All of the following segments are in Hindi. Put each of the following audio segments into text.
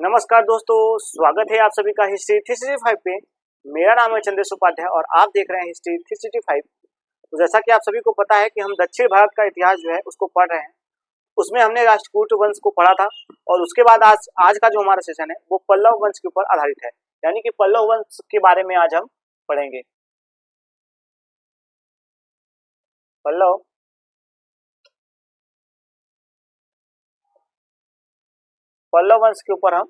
नमस्कार दोस्तों, स्वागत है आप सभी का हिस्ट्री 365 पे। मेरा नाम है चंद्रेश उपाध्याय और आप देख रहे हैं हिस्ट्री 365। तो जैसा कि आप सभी को पता है कि हम दक्षिण भारत का इतिहास जो है उसको पढ़ रहे हैं। उसमें हमने राष्ट्रकूट वंश को पढ़ा था और उसके बाद आज का जो हमारा सेशन है वो पल्लव वंश के ऊपर आधारित है, यानी कि पल्लव वंश के बारे में आज हम पढ़ेंगे। पल्लव वंश के ऊपर हम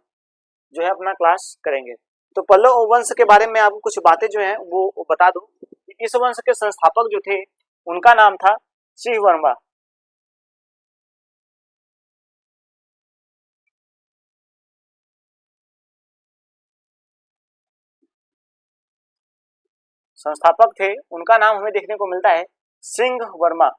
जो है अपना क्लास करेंगे। तो पल्लव वंश के बारे में आपको कुछ बातें जो है वो बता दूं कि इस वंश के संस्थापक जो थे उनका नाम था सिंह वर्मा। संस्थापक थे उनका नाम हमें देखने को मिलता है सिंह वर्मा।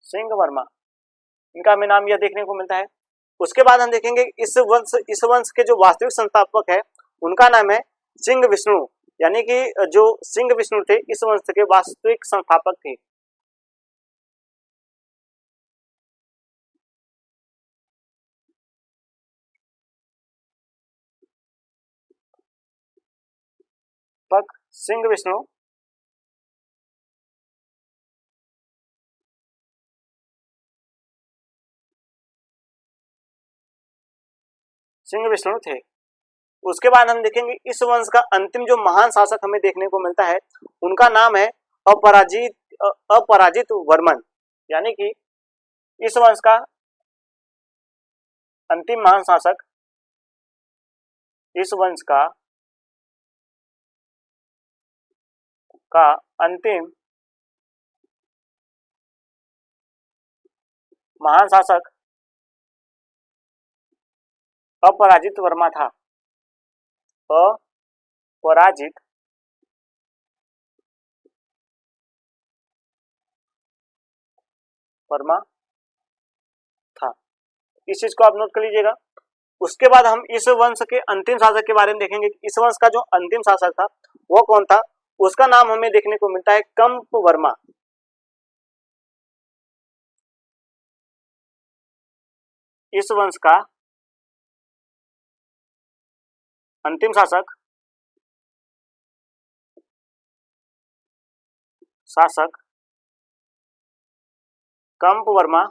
सिंह वर्मा इनका हमें नाम यह देखने को मिलता है। उसके बाद हम देखेंगे इस वंश के जो वास्तविक संस्थापक है उनका नाम है सिंह विष्णु, यानी कि जो सिंह विष्णु थे इस वंश के वास्तविक संस्थापक थे। सिंह विष्णु थे। उसके बाद हम देखेंगे इस वंश का अंतिम जो महान शासक हमें देखने को मिलता है उनका नाम है अपराजित वर्मन, यानी कि इस वंश का अंतिम महान शासक इस वंश का अंतिम महान शासक अपराजित वर्मा था। अपराजित वर्मा था, इस चीज को आप नोट कर लीजिएगा। उसके बाद हम इस वंश के अंतिम शासक के बारे में देखेंगे कि इस वंश का जो अंतिम शासक था वो कौन था। उसका नाम हमें देखने को मिलता है कंप वर्मा। इस वंश का अंतिम शासक कंप वर्मा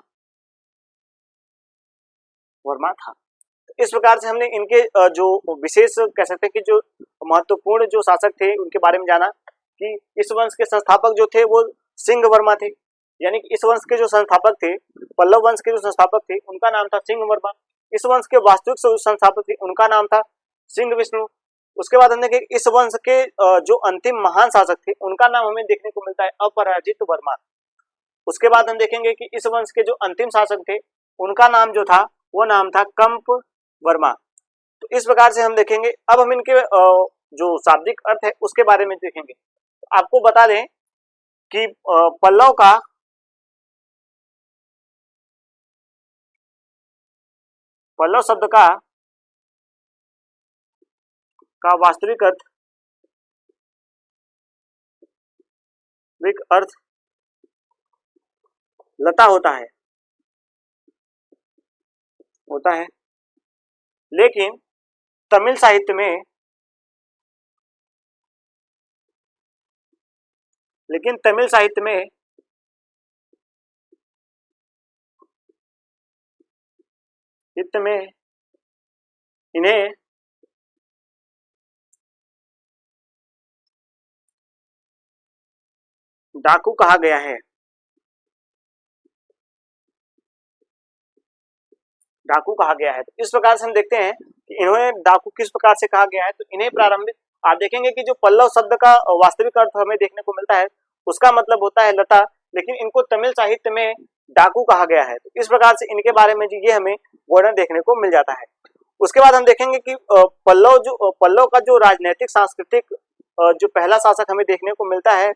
था। इस प्रकार से हमने इनके जो विशेष कह सकते हैं कि जो महत्वपूर्ण जो शासक थे उनके बारे में जाना कि इस वंश के संस्थापक जो थे वो सिंह वर्मा थे, यानी कि इस वंश के जो संस्थापक थे, पल्लव वंश के जो संस्थापक थे उनका नाम था सिंह वर्मा। इस वंश के वास्तविक संस्थापक थे उनका नाम था सिंह विष्णु। उसके बाद हम देखें इस वंश के जो अंतिम महान शासक थे उनका नाम हमें देखने को मिलता है अपराजित वर्मा। उसके बाद हम देखेंगे कि इस वंश के जो अंतिम शासक थे उनका नाम जो था वो नाम था कंप वर्मा। तो इस प्रकार से हम देखेंगे। अब हम इनके जो शाब्दिक अर्थ है उसके बारे में देखेंगे। आपको बता दें कि पल्लव शब्द का वास्तविक अर्थ लता होता है, लेकिन तमिल साहित्य में इन्हें डाकू कहा गया है। तो इस प्रकार से हम देखते हैं कि इन्हें डाकू किस प्रकार से कहा गया है। तो इन्हें प्रारंभिक आप देखेंगे कि जो पल्लव शब्द का वास्तविक अर्थ हमें देखने को मिलता है उसका मतलब होता है लता, लेकिन इनको तमिल साहित्य में डाकू कहा गया है। तो इस प्रकार से इनके बारे में ये हमें वर्णन देखने को मिल जाता है। उसके बाद हम देखेंगे कि पल्लव का जो राजनीतिक सांस्कृतिक जो पहला शासक हमें देखने को मिलता है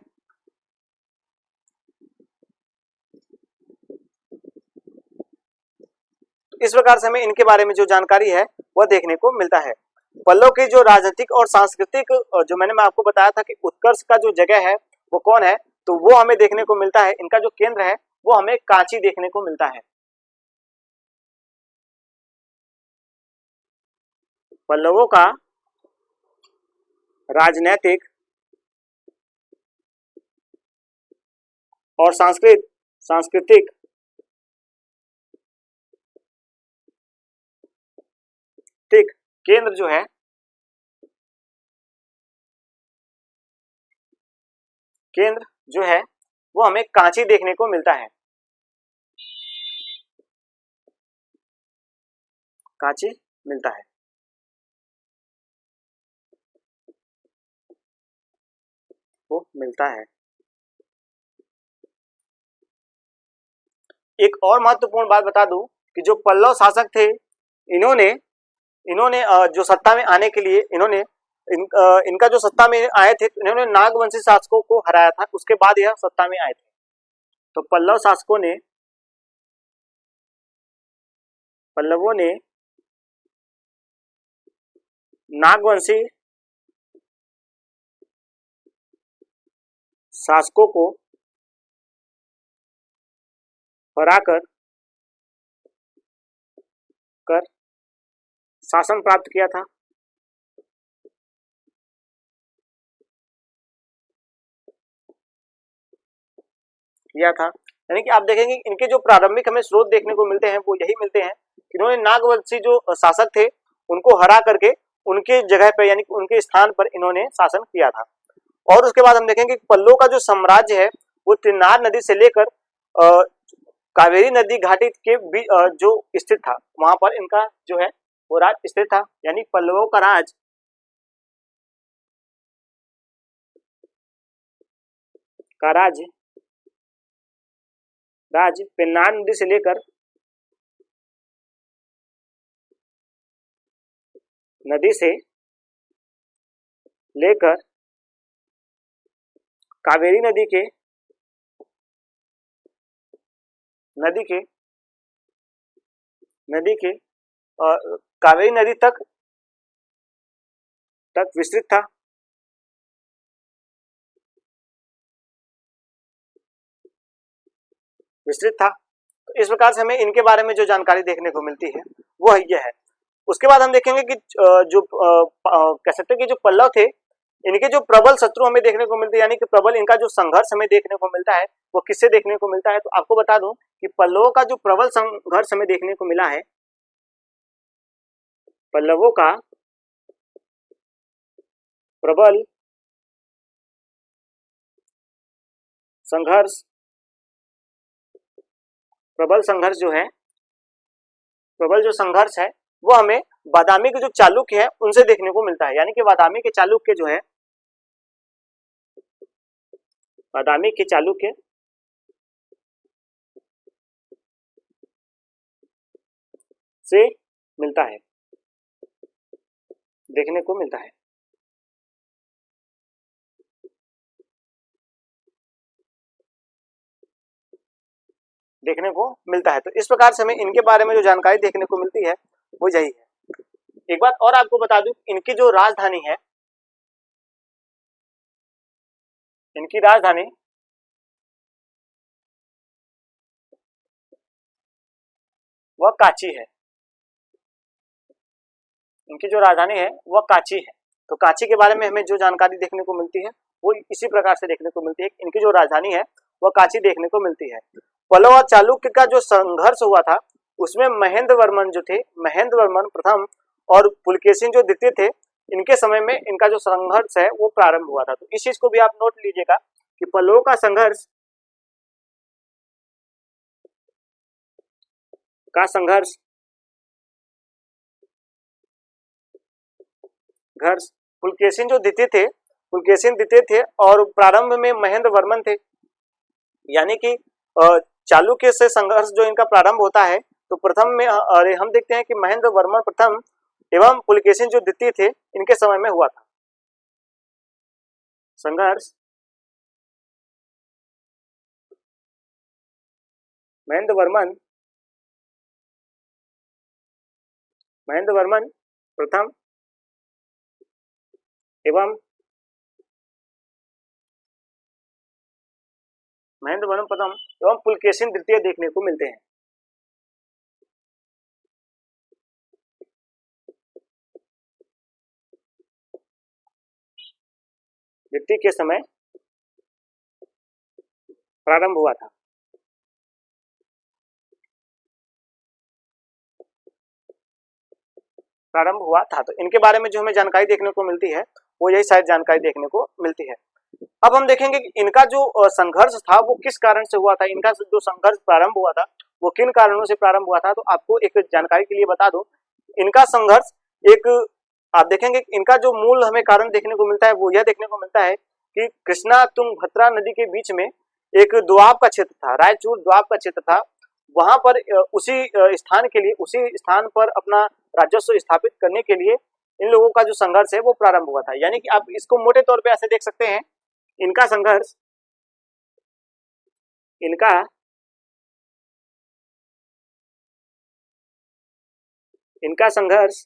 इस प्रकार से हमें इनके बारे में जो जानकारी है वह देखने को मिलता है। पल्लव की जो राजनीतिक और सांस्कृतिक जो मैं आपको बताया था कि उत्कर्ष का जो जगह है वो कौन है, तो वो हमें देखने को मिलता है, इनका जो केंद्र है वो हमें कांची देखने को मिलता है। पल्लवों का राजनैतिक और सांस्कृतिक केंद्र जो है, केंद्र जो है वो हमें कांची देखने को मिलता है, कांची मिलता है। वो मिलता है। एक और महत्वपूर्ण बात बता दूं कि जो पल्लव शासक थे, इन्होंने इन्होंने जो सत्ता में आने के लिए इनका जो सत्ता में आए थे, इन्होंने नागवंशी शासकों को हराया था, उसके बाद यह सत्ता में आए थे। तो पल्लवों ने नागवंशी शासकों को हराकर शासन प्राप्त किया था। यानी कि आप देखेंगे इनके जो प्रारंभिक हमें स्रोत देखने को मिलते हैं वो यही मिलते हैं कि इन्होंने नागवंशी जो शासक थे उनको हरा करके उनके जगह पर यानी कि उनके स्थान पर इन्होंने शासन किया था। और उसके बाद हम देखेंगे पल्लव का जो साम्राज्य है वो तिन्नार नदी से लेकर कावेरी नदी घाटी के जो स्थित था, वहां पर इनका जो है वो राज स्थित था। यानी पल्लवों का राज पेन्नार नदी से लेकर कावेरी नदी के कावेरी नदी तक विस्तृत था। तो इस प्रकार से हमें इनके बारे में जो जानकारी देखने को मिलती है वो यह है। उसके बाद हम देखेंगे कि जो कह सकते हैं कि जो पल्लव थे, इनके जो प्रबल शत्रु हमें देखने को मिलते हैं, यानी कि प्रबल इनका जो संघर्ष हमें देखने को मिलता है वो किससे देखने को मिलता है। तो आपको बता दूं कि पल्लवों का जो प्रबल संघर्ष हमें देखने को मिला है, पल्लवों का प्रबल संघर्ष प्रबल जो संघर्ष है वो हमें बादामी के जो चालुक्य है उनसे देखने को मिलता है। यानी कि बादामी के चालुक्य से मिलता है, देखने को मिलता है। तो इस प्रकार से हमें इनके बारे में जो जानकारी देखने को मिलती है वो यही है। एक बात और आपको बता दूं, इनकी जो राजधानी है, इनकी राजधानी वह काची है। इनकी जो राजधानी है वह काची है। तो काची के बारे में हमें जो जानकारी देखने को मिलती है वो इसी प्रकार से देखने को मिलती है। इनकी जो राजधानी है वह काची देखने को मिलती है। पल्लव और चालुक्य का जो संघर्ष हुआ था उसमें महेंद्र वर्मन प्रथम और पुलकेशिन जो द्वितीय थे, इनके समय में इनका जो संघर्ष है वो प्रारंभ हुआ था। तो इस चीज को भी आप नोट लीजिएगा कि पल्लवों का संघर्ष पुलकेशिन द्वितीय थे और प्रारंभ में महेंद्र वर्मन थे। यानी कि चालुक्य से संघर्ष जो इनका प्रारंभ होता है तो प्रथम में हम देखते हैं कि महेंद्र वर्मन प्रथम एवं पुलकेशिन जो द्वितीय थे इनके समय में हुआ था संघर्ष। महेंद्र वर्मन प्रथम एवं महेंद्र वर्मन प्रथम एवं पुलकेशिन द्वितीय देखने को मिलते हैं। द्वितीय के समय प्रारंभ हुआ था। तो इनके बारे में जो हमें जानकारी देखने को मिलती है वो यही सारी जानकारी देखने को मिलती है। अब हम देखेंगे कि इनका जो संघर्ष था वो किस कारण से हुआ था, इनका जो संघर्ष प्रारंभ हुआ था वो किन कारणों से प्रारंभ हुआ था। तो आपको एक जानकारी के लिए बता दूं, इनका संघर्ष एक आप देखेंगे इनका जो मूल हमें कारण देखने को मिलता है वो यह देखने को मिलता है कि कृष्णा तुंगभद्रा नदी के बीच में एक दोआब का क्षेत्र था, रायचूर दोआब का क्षेत्र था। वहां पर उसी स्थान के लिए, उसी स्थान पर अपना राजस्व स्थापित करने के लिए इन लोगों का जो संघर्ष है वो प्रारंभ हुआ था। यानी कि आप इसको मोटे तौर पे ऐसे देख सकते हैं, इनका संघर्ष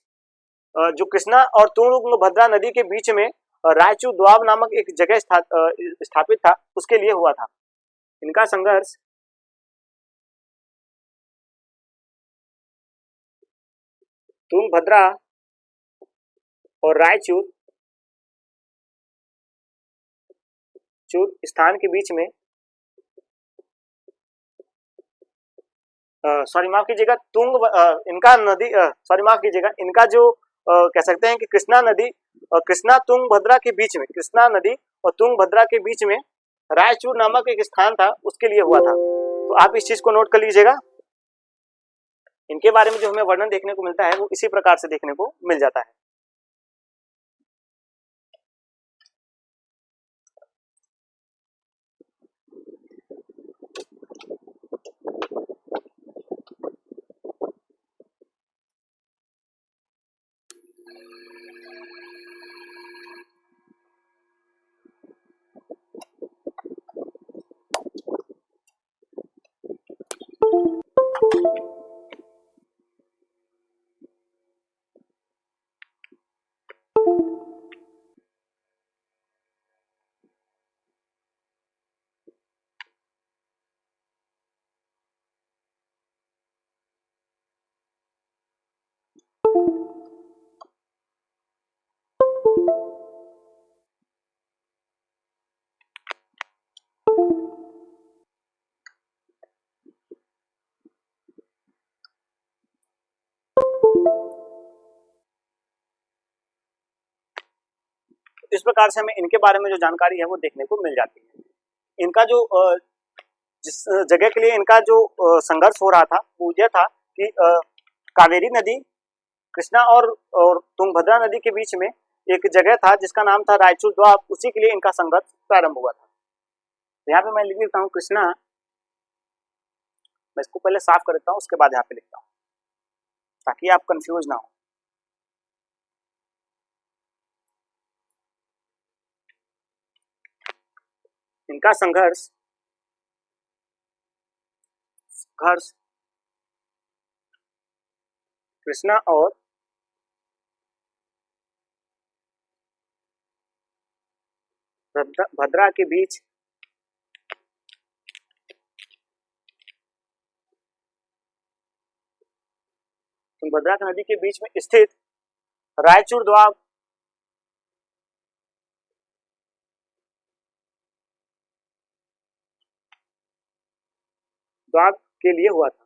जो कृष्णा और तुंगभद्रा नदी के बीच में रायचूर दोआब नामक एक जगह स्थापित था उसके लिए हुआ था। इनका संघर्ष तुंगभद्रा और रायचूर स्थान के बीच में माफ कीजिएगा, इनका जो कह सकते हैं कि कृष्णा नदी और कृष्णा तुंगभद्रा के बीच में, कृष्णा नदी और तुंगभद्रा के बीच में रायचूर नामक एक स्थान था उसके लिए हुआ था। तो आप इस चीज को नोट कर लीजिएगा। इनके बारे में जो हमें वर्णन देखने को मिलता है वो इसी प्रकार से देखने को मिल जाता है। इस प्रकार से हमें इनके बारे में जो जानकारी है वो देखने को मिल जाती है। इनका जो जिस जगह के लिए इनका जो संघर्ष हो रहा था वो यह था कि कावेरी नदी, कृष्णा और तुंगभद्रा नदी के बीच में एक जगह था जिसका नाम था रायचूर दोआब, उसी के लिए इनका संघर्ष प्रारंभ हुआ था। यहाँ पे मैं लिख देता हूँ कृष्णा, मैं इसको पहले साफ कर देता हूँ उसके बाद यहाँ पे लिखता हूँ ताकि आप कंफ्यूज ना हो। इनका संघर्ष कृष्णा और भद्रा के बीच तुंगभद्रा नदी के बीच में स्थित रायचूर दोआब के लिए हुआ था।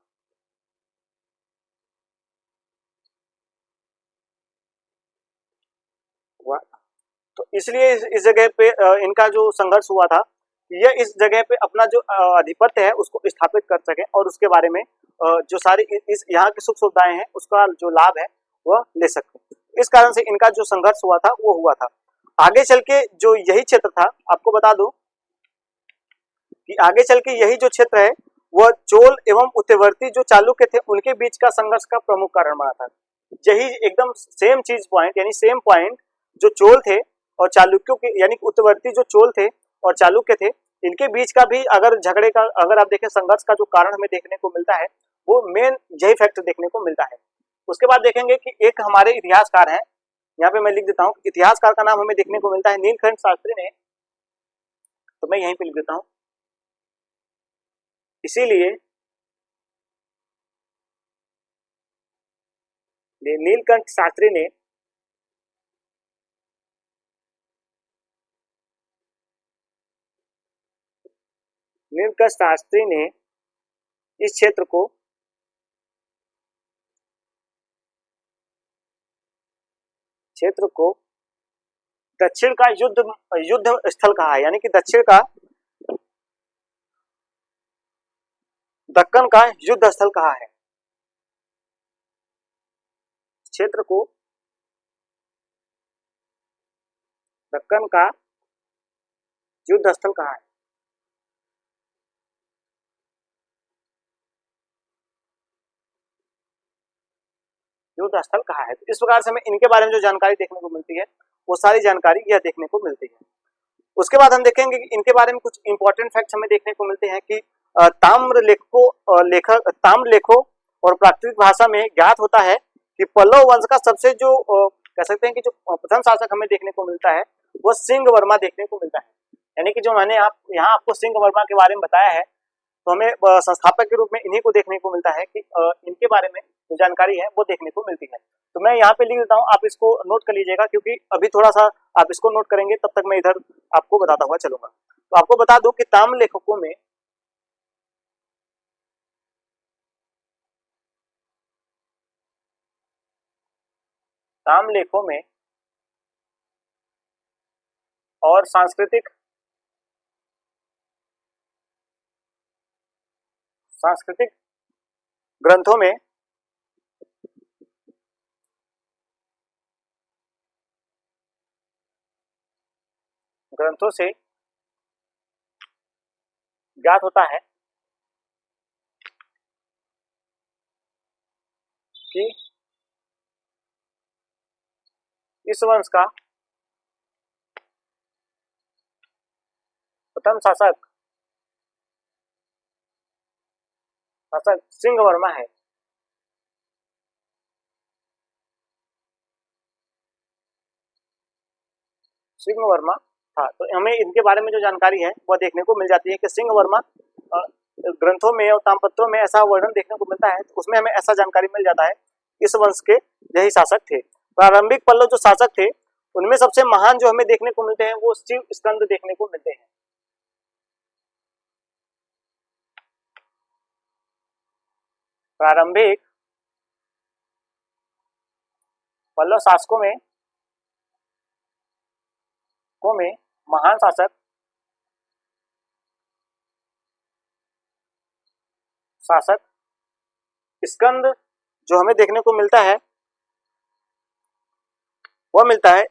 तो इसलिए इस जगह पे इनका जो संघर्ष हुआ था, यह इस जगह पे अपना जो आधिपत्य है उसको स्थापित कर सके और उसके बारे में जो सारी इस यहाँ की सुख सुविधाएं हैं उसका जो लाभ है वह ले सके। इस कारण से इनका जो संघर्ष हुआ था वो हुआ था। आगे चल के जो यही क्षेत्र था, आपको बता दूं कि आगे चल के यही जो क्षेत्र है वह चोल एवं उत्तरवर्ती जो चालुक्य थे उनके बीच का संघर्ष का प्रमुख कारण बना था। यही एकदम सेम चीज पॉइंट, यानी सेम पॉइंट जो चोल थे और चालुक्यों के, यानी उत्तरवर्ती जो चोल थे और चालुक्य थे, इनके बीच का भी अगर झगड़े का, अगर आप देखें संघर्ष का जो कारण हमें देखने को मिलता है वो मेन यही फैक्टर देखने को मिलता है। उसके बाद देखेंगे कि एक हमारे इतिहासकार हैं, यहाँ पे मैं लिख देता हूँ, इतिहासकार का नाम हमें देखने को मिलता है नीलकंठ शास्त्री ने, तो मैं यहीं पे लिख देता हूँ इसीलिए नीलकंठ शास्त्री ने इस क्षेत्र को दक्षिण का युद्ध युद्ध स्थल कहा है, यानी कि दक्कन का युद्ध स्थल कहा है। क्षेत्र को दक्कन का युद्ध स्थल कहा है। युद्ध स्थल कहा है। तो इस प्रकार से हमें इनके बारे में जो जानकारी देखने को मिलती है वो सारी जानकारी यह देखने को मिलती है। उसके बाद हम देखेंगे कि इनके बारे में कुछ इंपॉर्टेंट फैक्ट्स हमें देखने को मिलते हैं कि ताम्र लेखों और प्राकृतिक भाषा में ज्ञात होता है कि पल्लव वंश का सबसे जो कह सकते हैं कि जो प्रथम शासक हमें देखने को मिलता है वो सिंह वर्मा देखने को मिलता है। यानी कि जो मैंने यहाँ आपको सिंह वर्मा के बारे में बताया है, तो हमें संस्थापक के रूप में इन्हीं को देखने को मिलता है कि इनके बारे में जो जानकारी है वो देखने को मिलती है। तो मैं यहाँ पे लिख देता हूँ, आप इसको नोट कर लीजिएगा, क्योंकि अभी थोड़ा सा आप इसको नोट करेंगे तब तक मैं इधर आपको बताता हुआ चलूंगा। तो आपको बता दूं कि ताम्र लेखों में और सांस्कृतिक ग्रंथों में ग्रंथों से ज्ञात होता है कि इस वंश का प्रथम शासक सिंह वर्मा है। सिंह वर्मा था। तो हमें इनके बारे में जो जानकारी है वह देखने को मिल जाती है कि सिंह वर्मा ग्रंथों में और ताम्रपत्रों में ऐसा वर्णन देखने को मिलता है, तो उसमें हमें ऐसा जानकारी मिल जाता है इस वंश के यही शासक थे। प्रारंभिक पल्लव जो शासक थे उनमें सबसे महान जो हमें देखने को मिलते हैं वो शिव स्कंद देखने को मिलते हैं। प्रारंभिक पल्लव शासकों में महान शासक स्कंद जो हमें देखने को मिलता है वह मिलता है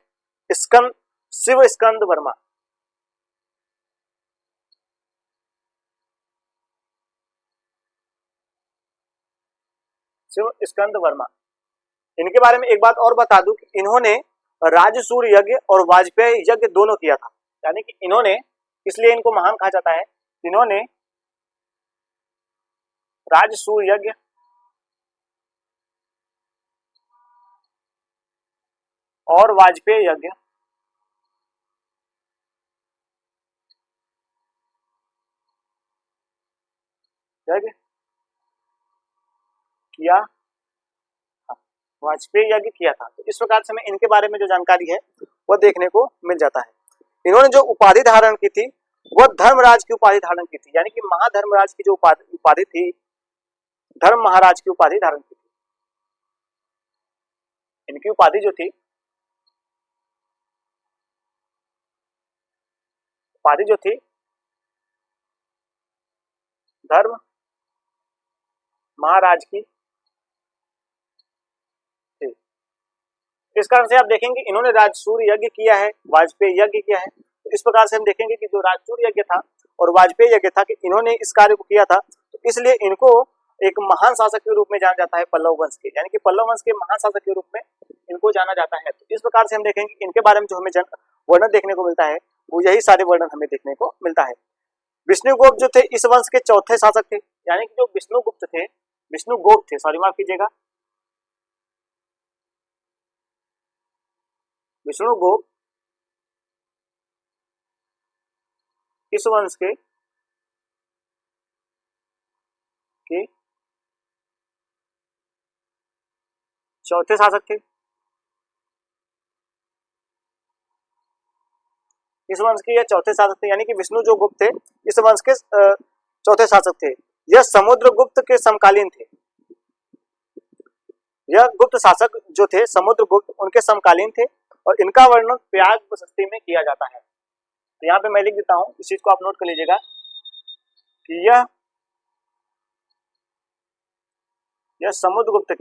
शिव स्कंद वर्मा। शिव स्कंद वर्मा, इनके बारे में एक बात और बता दूं कि इन्होंने राजसूय यज्ञ और वाजपेयी यज्ञ दोनों किया था। यानी कि इन्होंने, इसलिए इनको महान कहा जाता है, इन्होंने राजसूय यज्ञ और वाजपेयी यज्ञ किया, वाजपेयी यज्ञ किया था। तो इस प्रकार से हमें इनके बारे में जो जानकारी है वह देखने को मिल जाता है। इन्होंने जो उपाधि धारण की थी वह धर्मराज की उपाधि धारण की थी, यानी कि महाधर्मराज की जो उपाधि थी, धर्म महाराज की उपाधि धारण की थी। इनकी उपाधि जो थी धर्म महाराज की थी। इस कारण से आप देखेंगे इन्होंने राजसूय यज्ञ किया है, वाजपेयी यज्ञ किया है। तो इस प्रकार से हम देखेंगे कि जो राजसूय यज्ञ था और वाजपेयी यज्ञ था कि इन्होंने इस कार्य को किया था, तो इसलिए इनको एक महान शासक के रूप में जाना जाता है पल्लव वंश के, यानी कि पल्लव वंश के महान शासक के रूप में इनको जाना जाता है। तो इस प्रकार से हम देखेंगे इनके बारे में जो हमें वर्णन देखने को मिलता है वो यही सारे वर्णन हमें देखने को मिलता है। विष्णुगुप्त जो थे इस वंश के चौथे शासक थे, यानी कि जो विष्णुगुप्त थे, सॉरी माफ कीजिएगा, विष्णुगुप्त इस वंश के चौथे शासक थे। इस वंश के ये चौथे शासक थे, यानी कि विष्णु जो गुप्त थे इस वंश के चौथे शासक थे। यह समुद्रगुप्त के समकालीन थे। यह गुप्त शासक जो थे समुद्रगुप्त उनके समकालीन थे और इनका वर्णन प्रयाग प्रशस्ति में किया जाता है। तो यहाँ पे मैं लिख देता हूँ, इस चीज को आप नोट कर लीजिएगा कि यह समुद्रगुप्त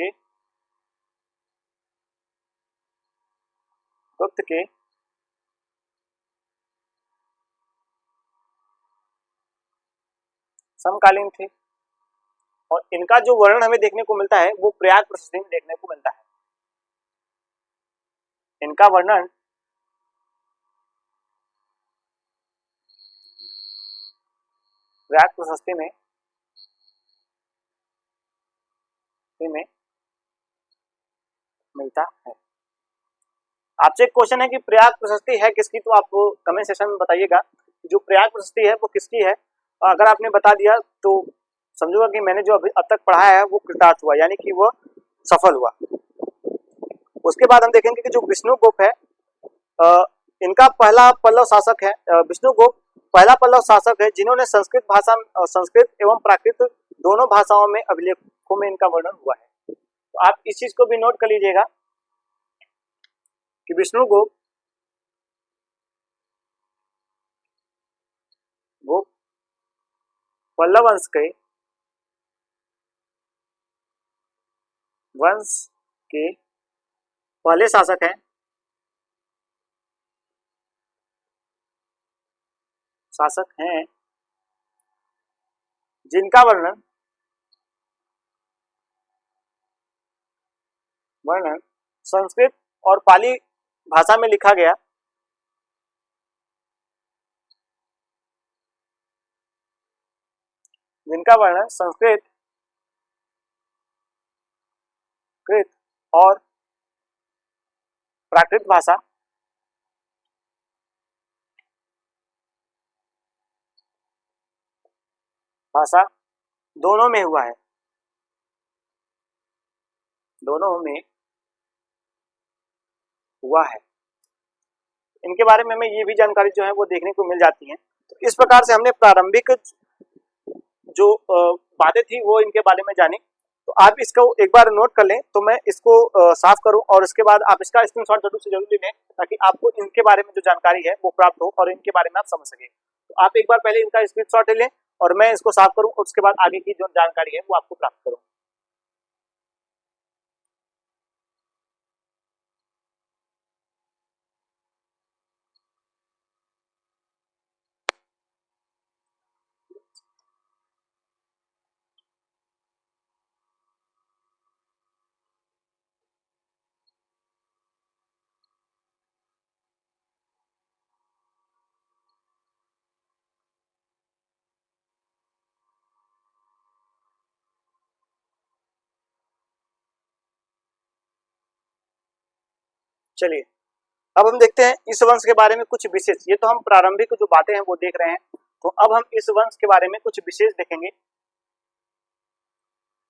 के समकालीन थे और इनका जो वर्णन हमें देखने को मिलता है वो प्रयाग प्रशस्ति में देखने को मिलता है। इनका वर्णन प्रयाग प्रशस्ति में मिलता है। आपसे एक क्वेश्चन है कि प्रयाग प्रशस्ति है किसकी, तो आप कमेंट सेक्शन में बताइएगा जो प्रयाग प्रशस्ति है वो किसकी है। अगर आपने बता दिया तो समझूंगा कि मैंने जो अभी अब तक पढ़ा है वो कृतार्थ हुआ, यानी कि वो सफल हुआ। उसके बाद हम देखेंगे कि जो विष्णुगुप्त है इनका पहला पल्लव शासक है। विष्णुगुप्त पहला पल्लव शासक है जिन्होंने संस्कृत एवं प्राकृत दोनों भाषाओं में अभिलेखों में इनका वर्णन हुआ है। तो आप इस चीज को भी नोट कर लीजिएगा कि विष्णुगुप्त पल्लव वंश के पहले शासक हैं जिनका वर्णन संस्कृत और पाली भाषा में लिखा गया। जिनका वर्णन संस्कृत और प्राकृत भाषा दोनों में हुआ है। इनके बारे में हमें ये भी जानकारी जो है वो देखने को मिल जाती है। तो इस प्रकार से हमने प्रारंभिक जो बातें थी वो इनके बारे में जानी। तो आप इसको एक बार नोट कर लें, तो मैं इसको साफ करूं और उसके बाद आप इसका स्क्रीनशॉट जरूर से जरूर ले लें ताकि आपको इनके बारे में जो जानकारी है वो प्राप्त हो और इनके बारे में आप समझ सकें। तो आप एक बार पहले इनका स्क्रीनशॉट ले लें और मैं इसको साफ करूं और उसके बाद आगे की जो जानकारी है वो आपको प्राप्त करूं। चलिए अब हम देखते हैं इस वंश के बारे में कुछ विशेष। ये तो हम प्रारंभिक जो बातें हैं वो देख रहे हैं, तो अब हम इस वंश के बारे में कुछ विशेष देखेंगे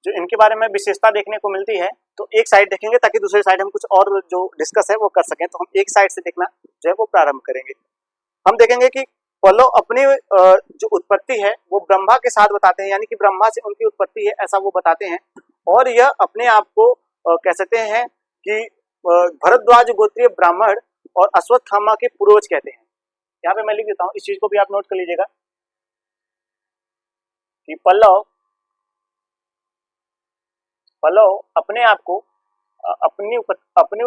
जो इनके बारे में विशेषता देखने को मिलती है। तो एक साइड देखेंगे ताकि दूसरी साइड हम कुछ और जो डिस्कस है वो कर सकें। तो हम एक साइड से देखना जो है वो प्रारंभ करेंगे। हम देखेंगे कि पल्लव अपनी जो उत्पत्ति है वो ब्रह्मा के साथ बताते हैं, यानी कि ब्रह्मा से उनकी उत्पत्ति है ऐसा वो बताते हैं। और यह अपने आप को कह सकते हैं कि भरद्वाज गोत्रीय ब्राह्मण और अश्वत्थामा के पूर्वज कहते हैं। यहाँ पे मैं लिख देता हूँ, इस चीज को भी आप नोट कर लीजिएगा कि पल्लव अपने आप को अपनी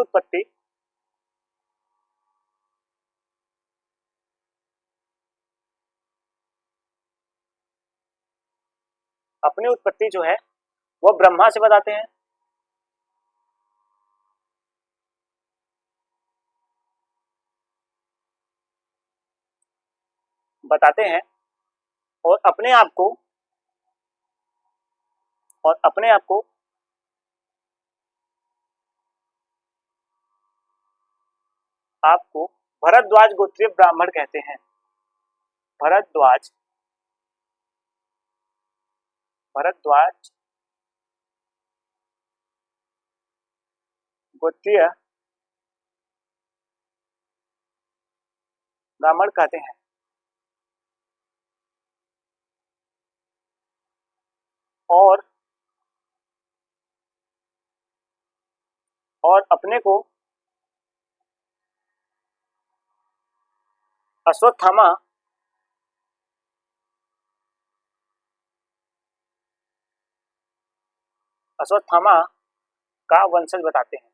उत्पत्ति जो है वो ब्रह्मा से बताते हैं। और अपने आप को भरद्वाज गोत्रीय ब्राह्मण कहते हैं। भरद्वाज उत्पत्तीय ब्राह्मण कहते हैं। और अपने को अश्वत्थामा का वंशज बताते हैं,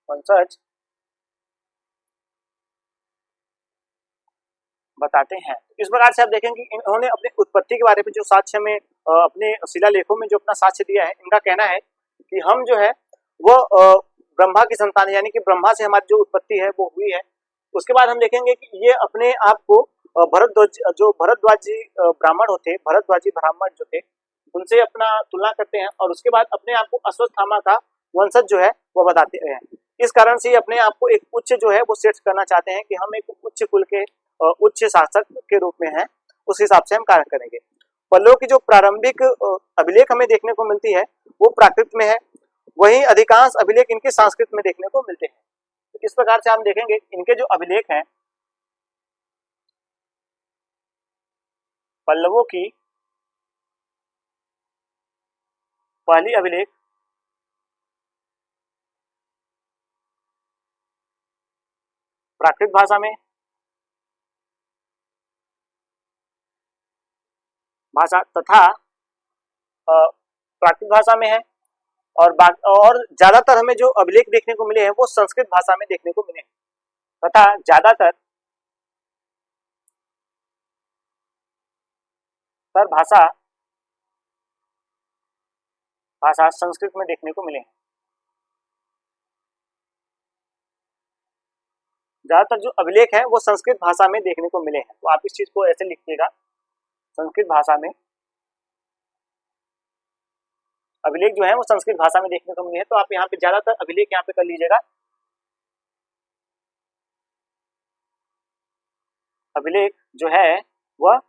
वंशज बताते हैं। इस प्रकार से आप देखेंगे इन्होंने अपनी उत्पत्ति के बारे में जो साक्ष्य में अपने शिलालेखों में जो अपना साक्ष्य दिया है, इनका कहना है कि हम जो है वो ब्रह्मा की संतान, यानी कि ब्रह्मा से हमारी जो उत्पत्ति है वो हुई है। उसके बाद हम देखेंगे कि ये अपने आप को भरद्वाजी ब्राह्मण होते, भरद्वाजी ब्राह्मण जो थे उनसे अपना तुलना करते हैं, और उसके बाद अपने आप को अश्वत्थामा का वंशज जो है वो बताते हैं। इस कारण से अपने आप को एक उच्च जो है वो सेट करना चाहते हैं कि हम एक उच्च कुल के उच्च शासक के रूप में हैं, उस हिसाब से हम कार्य करेंगे। पल्लव की जो प्रारंभिक अभिलेख हमें देखने को मिलती है वो प्राकृत में है, वहीं अधिकांश अभिलेख इनके संस्कृत में देखने को मिलते हैं। तो इस प्रकार से हम देखेंगे इनके जो अभिलेख हैं, पल्लवों की पहली अभिलेख प्राकृत भाषा तथा प्राकृत भाषा में है, और ज्यादातर हमें जो अभिलेख देखने को मिले हैं वो संस्कृत भाषा में देखने को मिले हैं, तथा ज्यादातर भाषा संस्कृत में देखने को मिले हैं। ज्यादातर जो अभिलेख है वो संस्कृत भाषा में देखने को मिले हैं, तो आप इस चीज को ऐसे लिखिएगा, संस्कृत भाषा में अभिलेख जो है वो संस्कृत भाषा में देखने को मिले हैं। तो आप यहाँ पे ज्यादातर अभिलेख यहाँ पे कर लीजिएगा, अभिलेख जो है वह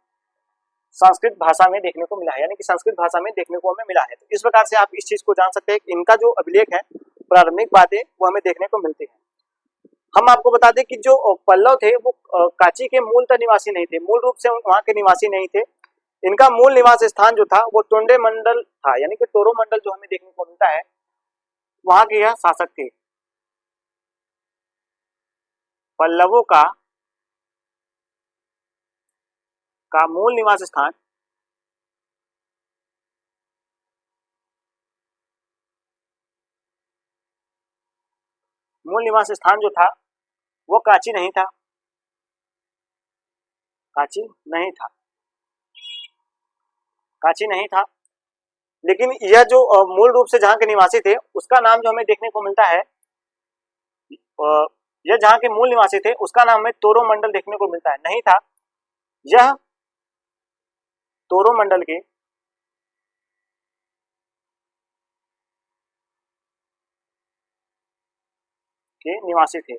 संस्कृत भाषा में देखने को मिला है, यानी कि संस्कृत भाषा में देखने को हमें मिला है। तो इस प्रकार से आप इस चीज को जान सकते हैं कि इनका जो अभिलेख है प्रारंभिक बातें वो हमें देखने को मिलती है। हम आपको बता दें कि जो पल्लव थे वो कांची के मूलतः निवासी नहीं थे, मूल रूप से वहां के निवासी नहीं थे। इनका मूल निवास स्थान जो था वो टोंडे मंडल था, यानी कि टोरो मंडल जो हमें देखने को मिलता है, वहां के यह शासक थे। पल्लवों का मूल निवास स्थान जो था वो कांची नहीं था, कांची नहीं था। लेकिन यह जो मूल रूप से जहां के निवासी थे उसका नाम जो हमें देखने को मिलता है, यह जहां के मूल निवासी थे उसका नाम हमें तोरो मंडल देखने को मिलता है, नहीं था। यह तोरो मंडल के निवासी थे,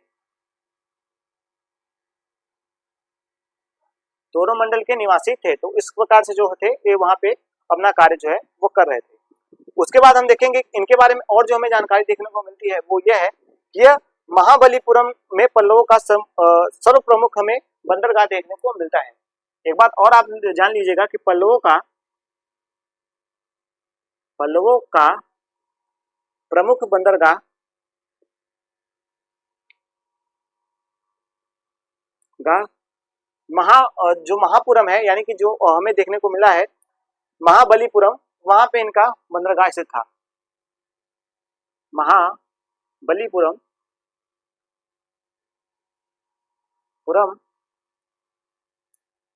तोरो मंडल के निवासी थे। तो इस प्रकार से जो थे ये वहां पे अपना कार्य जो है वो कर रहे थे। उसके बाद हम देखेंगे इनके बारे में और जो हमें जानकारी देखने को मिलती है वो यह है कि यह महाबलीपुरम में पल्लवों का सर्व प्रमुख हमें बंदरगाह देखने को मिलता है। एक बात और आप जान लीजिएगा कि पल्लवों का प्रमुख बंदरगाह जो महापुरम है, यानी कि जो हमें देखने को मिला है महाबलीपुरम, वहां पे इनका बंदरगाह स्थित था। महाबलीपुरम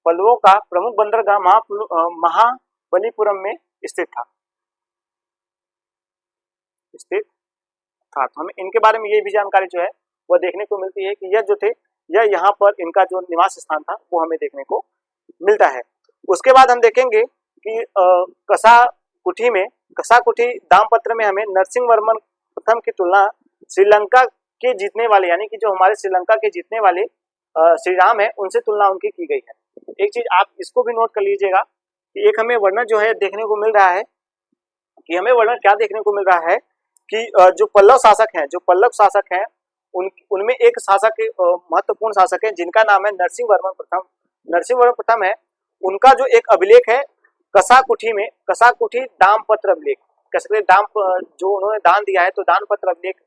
पल्लवों का प्रमुख बंदरगाह महाबलीपुरम में स्थित था। तो हमें इनके बारे में ये भी जानकारी जो है वो देखने को मिलती है कि यह जो थे यह यहाँ पर इनका जो निवास स्थान था वो हमें देखने को मिलता है। उसके बाद हम देखेंगे कि कसाकुटी दामपत्र में हमें नरसिंह वर्मन प्रथम की तुलना श्रीलंका के जीतने वाले, यानी कि जो हमारे श्रीलंका के जीतने वाले श्री राम है उनसे तुलना उनकी की गई है। एक चीज आप इसको भी नोट कर लीजिएगा कि एक हमें वर्णन जो है देखने को मिल रहा है कि हमें वर्णन क्या देखने को मिल रहा है कि जो पल्लव शासक हैं उनमें एक शासक महत्वपूर्ण शासक है जिनका नाम है नरसिंह वर्मन प्रथम। नरसिंह वर्मन प्रथम है, उनका जो एक अभिलेख है कसाकुठी दामपत्र अभिलेख, कह सकते हैं दाम जो उन्होंने दान दिया है तो दानपत्र अभिलेख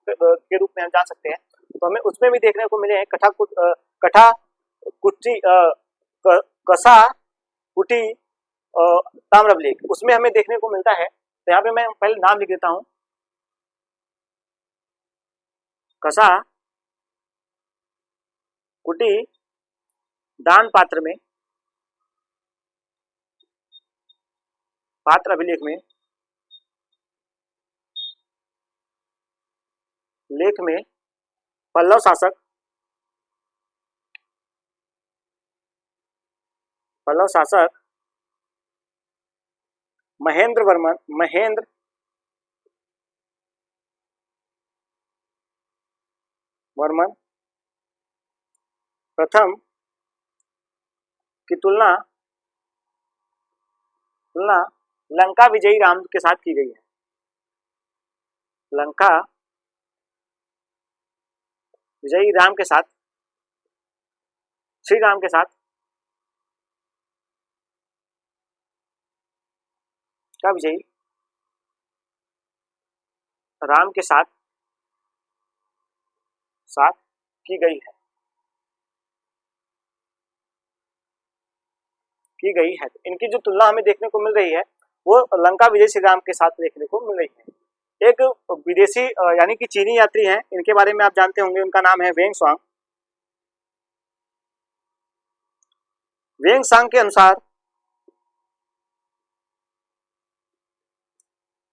के रूप में हम जान सकते हैं। तो हमें उसमें भी देखने को मिले हैं कसाकुटी ताम्रलेख, उसमें हमें देखने को मिलता है। तो यहाँ पे मैं पहले नाम लिख देता हूँ, कसाकुटी दान पात्र में, पात्र अभिलेख में, लेख में पल्लव शासक महेंद्र वर्मन प्रथम की तुलना लंका विजयी राम के साथ की गई है। लंका विजयी राम के साथ, श्री राम के साथ का विजयी राम के साथ की गई है। इनकी जो तुलना हमें देखने को मिल रही है वो लंका विजय श्री राम के साथ देखने को मिल रही है। एक विदेशी यानी कि चीनी यात्री हैं, इनके बारे में आप जानते होंगे, उनका नाम है वेंगसांग। वेंगसांग के अनुसार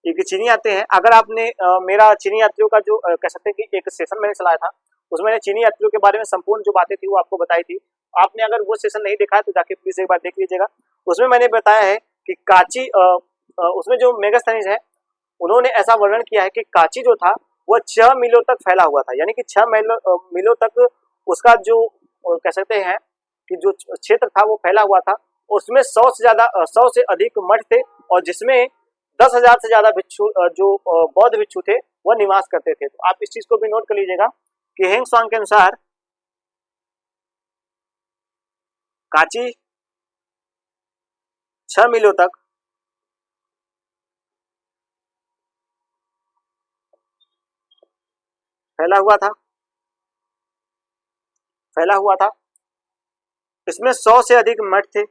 एक चीनी यात्री हैं। अगर आपने मेरा चीनी यात्रियों का जो कह सकते हैं कि एक सेशन मैंने चलाया था, उसमें मैंने चीनी यात्रियों के बारे में संपूर्ण जो बातें थी वो आपको बताई थी। आपने अगर वो सेशन नहीं देखा है तो जाके प्लीज एक बार देख लीजिएगा। उसमें मैंने बताया है कि काची उसमें जो मेगास्थनीज है उन्होंने ऐसा वर्णन किया है कि काची जो था वह 6 मीलों तक फैला हुआ था, यानी कि 6 मीलों तक उसका जो कह सकते हैं कि जो क्षेत्र था वो फैला हुआ था। उसमें 100 से अधिक मठ थे और जिसमें 10,000 से ज्यादा भिक्षु जो बौद्ध भिक्षु थे वह निवास करते थे। तो आप इस चीज को भी नोट कर लीजिएगा कि हेंगसांग के अनुसार काची 6 मीलों तक फैला हुआ था। इसमें 100 से अधिक मठ थे,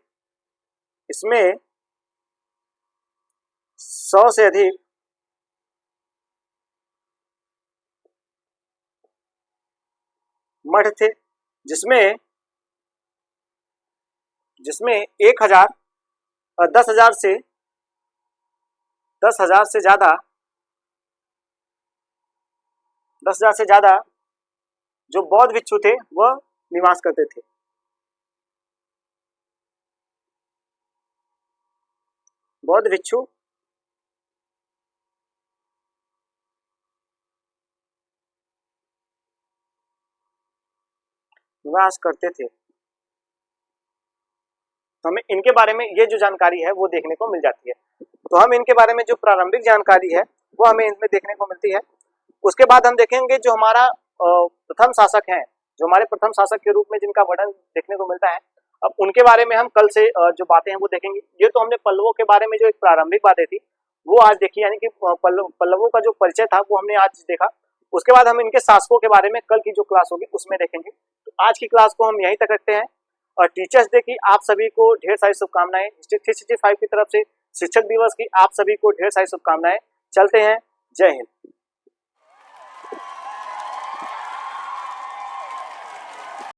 इसमें 100 से अधिक मठ थे, जिसमें 10,000 से ज्यादा जो बौद्ध भिक्षु थे वह निवास करते थे। बौद्ध भिक्षु निवास करते थे। तो हमें इनके बारे में ये जो जानकारी है वो देखने को मिल जाती है। तो हम इनके बारे में जो प्रारंभिक जानकारी है वो हमें इनमें देखने को मिलती है। उसके बाद हम देखेंगे जो हमारा प्रथम शासक है, जो हमारे प्रथम शासक के रूप में जिनका वर्णन देखने को मिलता है, अब उनके बारे में हम कल से जो बातें हैं वो देखेंगे। ये तो हमने पल्लवों के बारे में जो एक प्रारंभिक बातें थी वो आज देखी, यानी कि पल्लवों का जो परिचय था वो हमने आज देखा। उसके बाद हम इनके शासकों के बारे में कल की जो क्लास होगी उसमें देखेंगे। तो आज की क्लास को हम यहीं तक रखते हैं और टीचर्स डे की आप सभी को ढेर सारी शुभकामनाएं। डिस्ट्रिक्ट 365 की तरफ से शिक्षक दिवस की आप सभी को ढेर सारी शुभकामनाएं। चलते हैं, जय हिंद।